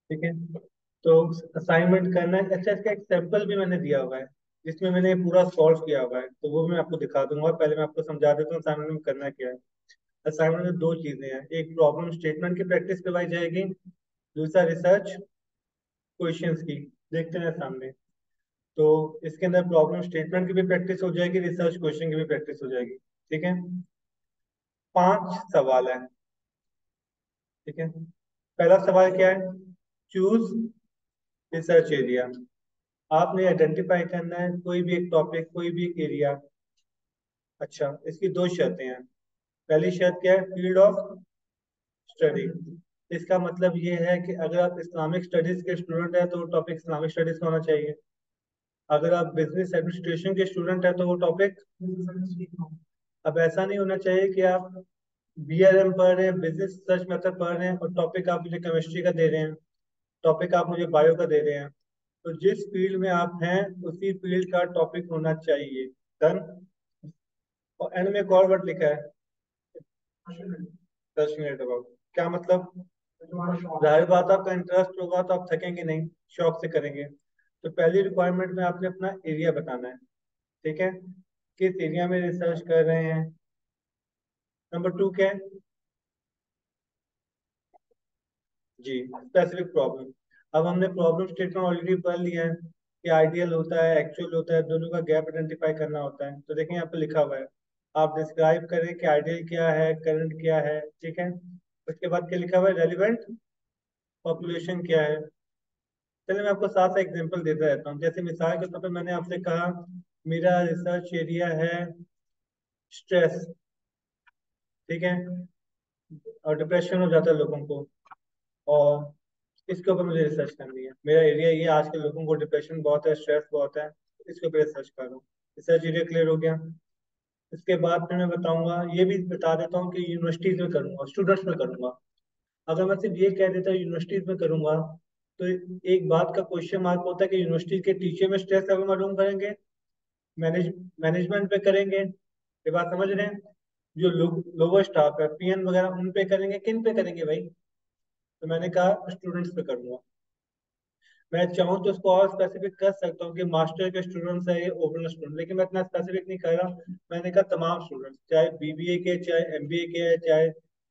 ठीक है। तो असाइनमेंट करना है। अच्छा, इसका एक सैंपल भी मैंने दिया हुआ है जिसमें मैंने पूरा सॉल्व किया हुआ है, तो वो मैं आपको दिखा दूंगा। पहले मैं आपको समझा देता हूँ असाइनमेंट में करना क्या है। असाइनमेंट में दो चीजें हैं, एक प्रॉब्लम स्टेटमेंट की प्रैक्टिस करवाई जाएगी, दूसरा रिसर्च क्वेश्चंस की। देखते हैं सामने। तो इसके अंदर प्रॉब्लम स्टेटमेंट की भी प्रैक्टिस हो जाएगी, रिसर्च क्वेश्चन की भी प्रैक्टिस हो जाएगी। ठीक है। 5 सवाल है। ठीक है। पहला सवाल क्या है? Choose research area. आपने आइडेंटिफाई करना है कोई भी एक टॉपिक, कोई भी एक एरिया। अच्छा, इसकी दो शर्तें हैं। पहली शर्त क्या है? Field of study. इसका मतलब ये है कि अगर आप इस्लामिक स्टडीज के स्टूडेंट हैं तो वो टॉपिक इस्लामिक स्टडीज का होना चाहिए। अगर आप बिजनेस एडमिनिस्ट्रेशन के स्टूडेंट हैं तो वो टॉपिक। अब ऐसा नहीं होना चाहिए कि आप बीआरएम पढ़ रहे हैं, बिजनेस रिसर्च मेथड पढ़ रहे हैं, और टॉपिक आप मुझे केमिस्ट्री का दे रहे हैं, टॉपिक आप मुझे बायो का दे रहे हैं। तो जिस फील्ड में आप हैं उसी फील्ड का टॉपिक होना चाहिए। डन। और एंड में एक और वर्ड लिखा है, 10 मिनट अबाउट। क्या मतलब? जाहिर बात, आपका इंटरेस्ट होगा तो आप थकेंगे नहीं, शौक से करेंगे। तो पहली रिक्वायरमेंट में आपने अपना एरिया बताना है। ठीक है। किस एरिया में रिसर्च कर रहे हैं। नंबर 2 क्या है? जी, स्पेसिफिक प्रॉब्लम। अब हमने प्रॉब्लम स्टेटमेंट ऑलरेडी पढ़ लिया है कि आइडियल होता है, एक्चुअल होता है, दोनों का गैप आइडेंटिफाई करना होता है। तो देखें यहाँ पे लिखा हुआ है, आप डिस्क्राइब करें कि आइडियल क्या है, करंट क्या है। ठीक है। उसके बाद क्या लिखा हुआ है? रेलिवेंट पॉपुलेशन क्या है। चलिए मैं आपको साथ साथ एग्जांपल देता रहता हूँ। जैसे मिसाल के तौर पर मैंने आपसे कहा मेरा रिसर्च एरिया है स्ट्रेस। ठीक है। और डिप्रेशन हो जाता है लोगों को, और इसके ऊपर मुझे रिसर्च करनी है। मेरा एरिया ये, आज के लोगों को डिप्रेशन बहुत है, स्ट्रेस बहुत है, इसके ऊपर रिसर्च कर रहा हूँ। रिसर्च एरिया क्लियर हो गया। इसके बाद फिर मैं बताऊंगा, ये भी बता देता हूँ कि यूनिवर्सिटीज में करूंगा, स्टूडेंट्स में करूंगा। अगर मैं सिर्फ ये कह देता हूँ यूनिवर्सिटीज में करूंगा, तो एक बात का क्वेश्चन मार्क होता है कि यूनिवर्सिटी के टीचर में स्ट्रेस लेवल मालूम करेंगे, मैनेज मैनेजमेंट पे करेंगे, ये बात समझ रहे हैं? जो लोअर स्टाफ है, पीएन वगैरह, उन पे करेंगे, किन पे करेंगे भाई? तो मैंने कहा स्टूडेंट्स पे करूंगा। मैं चाहूँ तो उसको और स्पेसिफिक कर सकता हूँ कि मास्टर के स्टूडेंट्स है, ये ओपन स्टूडेंट, लेकिन मैं इतना स्पेसिफिक नहीं कर रहा। मैंने कहा तमाम स्टूडेंट्स, चाहे बीबीए के, चाहे एमबीए के, चाहे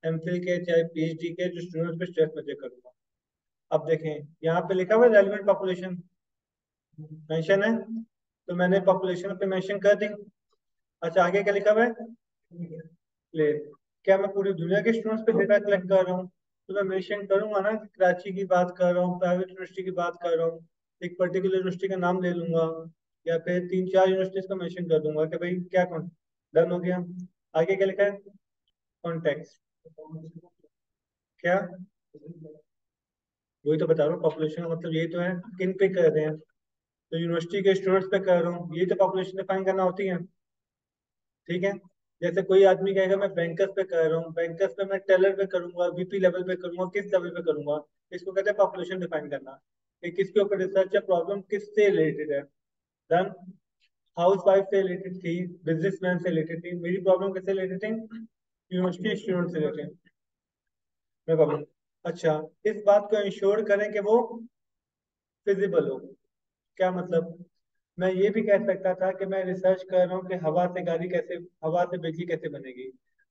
एमफिल के, चाहे पीएचडी के, जो स्टूडेंट्स पे स्ट्रेस मजे करूंगा। अब देखें, यहाँ पे लिखा हुआ है रेलिवेंट पॉपुलेशन मेंशन है, तो मैंने पॉपुलेशन पे मेंशन कर दी। अच्छा, आगे क्या लिखा हुआ है? प्लेस। क्या मैं पूरी दुनिया के स्टूडेंट्स पे डेटा कलेक्ट कर रहा हूँ? तो मैं मेंशन करूंगा ना कि कराची की बात कर रहा हूँ, प्राइवेट यूनिवर्सिटी की बात कर रहा हूँ, एक पर्टिकुलर यूनिवर्सिटी का नाम ले लूंगा, या फिर 3-4 यूनिवर्सिटीज का मेंशन कर दूंगा कि भाई क्या कौन। डन हो गया। आगे क्या लिखा है? कॉन्टेक्स्ट। क्या? वही तो बता रहा हूँ, पॉपुलेशन का मतलब यही तो है, किन पे कर रहे हैं। तो यूनिवर्सिटी के स्टूडेंट्स पे कर रहा हूँ, यही तो पॉपुलेशन डिफाइन करना होती है। ठीक है। जैसे कोई आदमी कहेगा मैं बैंकर्स पे कर रहा हूँ, बैंकर्स पे मैं टेलर पे करूंगा, बीपी लेवल पे करूंगा, किस लेवल पे करूंगा। इसको कहते हैं पॉपुलेशन डिफाइन करना, कि किसके ऊपर रिसर्च है, प्रॉब्लम किससे रिलेटेड है। डन। हाउस वाइफ से रिलेटेड थी, बिजनेसमैन से रिलेटेड थी, मेरी प्रॉब्लम किससे रिलेटेड थी? यूनिवर्सिटी स्टूडेंट से रिलेटेड। मैं प्रॉब्लम। अच्छा, इस बात को इंश्योर करें कि वो फिजिबल हो। क्या मतलब? मैं ये भी कह सकता था कि मैं रिसर्च कर रहा हूँ कि हवा से बिजली कैसे बनेगी।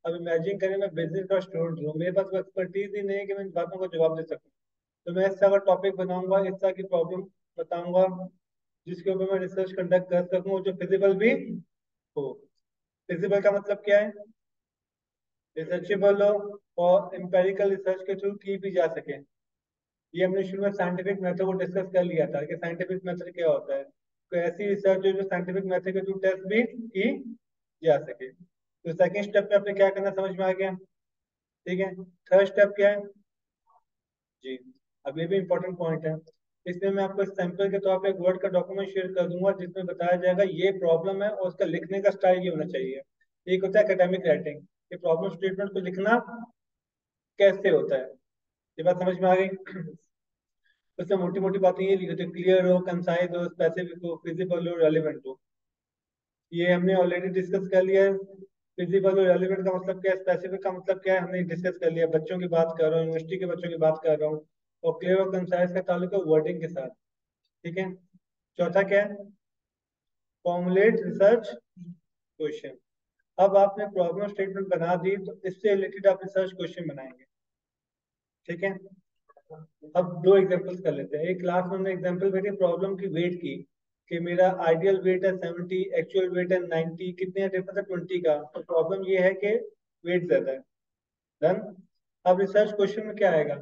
अब इमेजिन करें मैं बिजनेस का स्टूडेंट हूँ, मेरे पास वो एक्सपर्टीज ही नहीं है कि मैं इन बातों का जवाब दे सकूँ। तो मैं इस तरह का टॉपिक बनाऊंगा, इस तरह की प्रॉब्लम बताऊंगा जिसके ऊपर मैं रिसर्च कंडक्ट कर सकूँ, जो फिजिबल भी हो। फिजिबल का मतलब क्या है? रिसर्चेबल हो, और एम्पेरिकल रिसर्च के थ्रू की भी जा सके। ये हमने शुरू में साइंटिफिक मेथड को डिस्कस कर लिया था कि साइंटिफिक मेथड क्या होता है। तो ऐसी रिसर्च जो साइंटिफिक मेथड के थ्रू टेस्ट भी की जा सके। तो सेकंड स्टेप पे आपने क्या करना समझ में आ गया? ठीक है। थर्ड स्टेप क्या है? जी, अब ये भी इंपॉर्टेंट पॉइंट है। इसमें मैं आपको सैंपल के तौर पे एक वर्ड का डॉक्यूमेंट शेयर कर दूंगा जिसमें बताया जाएगा ये प्रॉब्लम है और उसका लिखने का स्टाइल ये होना चाहिए। एक होता है एकेडमिक राइटिंग, ये प्रॉब्लम स्टेटमेंट को लिखना कैसे होता है। ये बात समझ में आ गई? उसमें मोटी मोटी बातें ये लिखी होती है, क्लियर हो, कंसाइज हो, स्पेसिफिक हो, फिजिबल हो, रेलिवेंट हो। ये हमने ऑलरेडी डिस्कस कर लिया है। फिजिबल और रेलिवेंट का मतलब क्या है, स्पेसिफिक का मतलब क्या है, हमने डिस्कस कर लिया। बच्चों की बात कर रहा हूँ, यूनिवर्सिटी के बच्चों की बात कर रहा हूँ, और क्लियर और कंसाइज का ताल्लुक है वर्डिंग के साथ। ठीक है। चौथा क्या है? Formulate research question. अब आपने प्रॉब्लम स्टेटमेंट बना दी तो इससे रिलेटेड आप रिसर्च क्वेश्चन बनाएंगे। ठीक है। अब दो एग्जांपल्स कर लेते हैं। एक क्लास में हमने एग्जांपल बैठी प्रॉब्लम की वेट की, कि मेरा आइडियल वेट है 70, एक्चुअल वेट है 90, कितने डिफरेंस है 20 का, तो प्रॉब्लम ये है कि वेट ज्यादा है। डन। अब रिसर्च क्वेश्चन में क्या आएगा?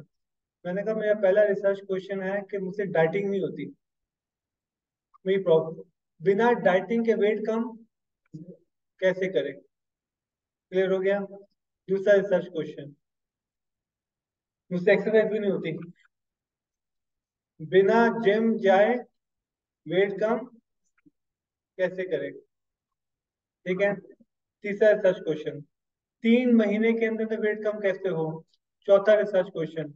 मैंने कहा मेरा पहला रिसर्च क्वेश्चन है कि मुझसे डाइटिंग नहीं होती, मेरी प्रॉब्लम, बिना डाइटिंग के वेट कम कैसे करें? क्लियर हो गया। दूसरा रिसर्च क्वेश्चन, मुझसे एक्सरसाइज भी नहीं होती, बिना जिम जाए वेट कम कैसे करें? ठीक है। तीसरा रिसर्च क्वेश्चन, 3 महीने के अंदर में वेट कम कैसे हो? चौथा रिसर्च क्वेश्चन,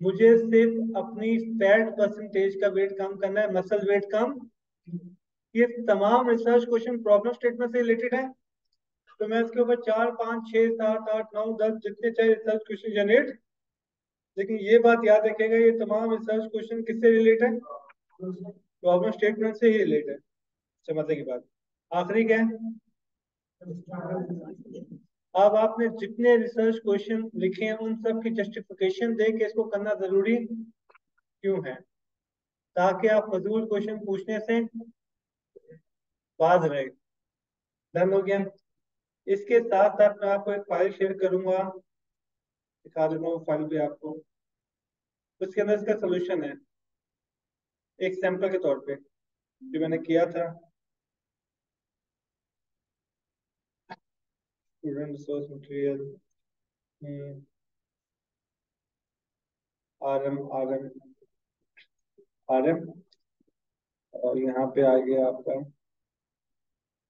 मुझे सिर्फ अपनी फैट परसेंटेज का वेट कम करना है, मसल वेट कम। ये तमाम रिसर्च क्वेश्चन प्रॉब्लम स्टेटमेंट से रिलेटेड है। तो मैं इसके ऊपर 4, 5, 6, 7, 8, 9, 10 जितने चाहे रिसर्च क्वेश्चन जनरेट। लेकिन ये बात याद रखिएगा, ये तमाम रिसर्च क्वेश्चन किससे रिलेटेड है? प्रॉब्लम स्टेटमेंट से ही रिलेटेड है। समझने की बात। आखिरी क्या है? अब आपने जितने रिसर्च क्वेश्चन लिखे हैं उन सब की जस्टिफिकेशन दे के इसको करना जरूरी क्यों है, ताकि आप फजूल क्वेश्चन पूछने से बाज रहे। डन हो गया। इसके साथ साथ मैं आपको एक फाइल शेयर करूंगा, दिखा देता हूँ फाइल भी आपको। उसके अंदर इसका सोल्यूशन है, एक सैंपल के तौर पे जो मैंने किया था। Student resource material, R M और यहाँ पे आ गया आपका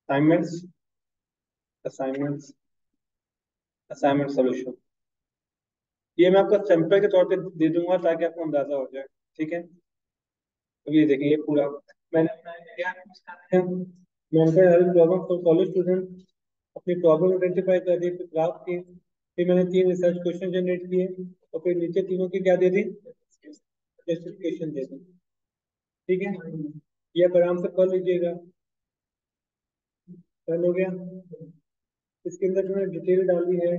असाइनमेंट्स, असाइनमेंट्स, असाइनमेंट सोल्यूशन। ये मैं आपको सैंपल के तौर पे दे दूंगा ताकि आपको अंदाजा हो जाए। ठीक है। अब ये देखिए, ये पूरा मैंने अपना क्या यूज कर रहे हैं, मैंने help problem for college student, अपनी प्रॉब्लम आइडेंटिफाई कर दी, फिर ग्राफ की, फिर मैंने 3 रिसर्च क्वेश्चन जनरेट किए और फिर नीचे तीनों की क्या दे दी, जस्टिफिकेशन दे दी। ठीक है। ये आप आराम से कर लीजिएगा। डन हो गया। इसके अंदर मैंने डिटेल डाली है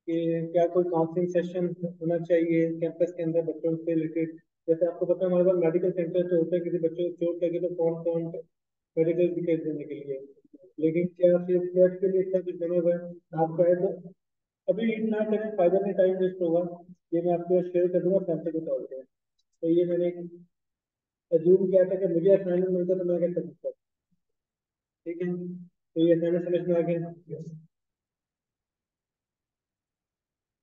कि क्या कोई काउंसलिंग सेशन होना चाहिए कैंपस के अंदर बच्चों से रिलेटेड। जैसे आपको पता है हमारे पास मेडिकल सेंटर तो होता है, किसी बच्चे को चोट लगे तो कौन कौन मेडिकल डिटेल देने के लिए। लेकिन क्या सिर्फ फ्लड के लिए इतना कुछ बना हुआ है? आप कहे तो अभी इतना करें, फायदा नहीं, टाइम वेस्ट होगा। ये मैं आपको शेयर कर दूंगा सैंपल के तौर पे। तो ये मैंने अज्यूम किया था कि मुझे असाइनमेंट मिलता तो मैं क्या कर सकता। ठीक है। तो ये असाइनमेंट समझ में आ गया।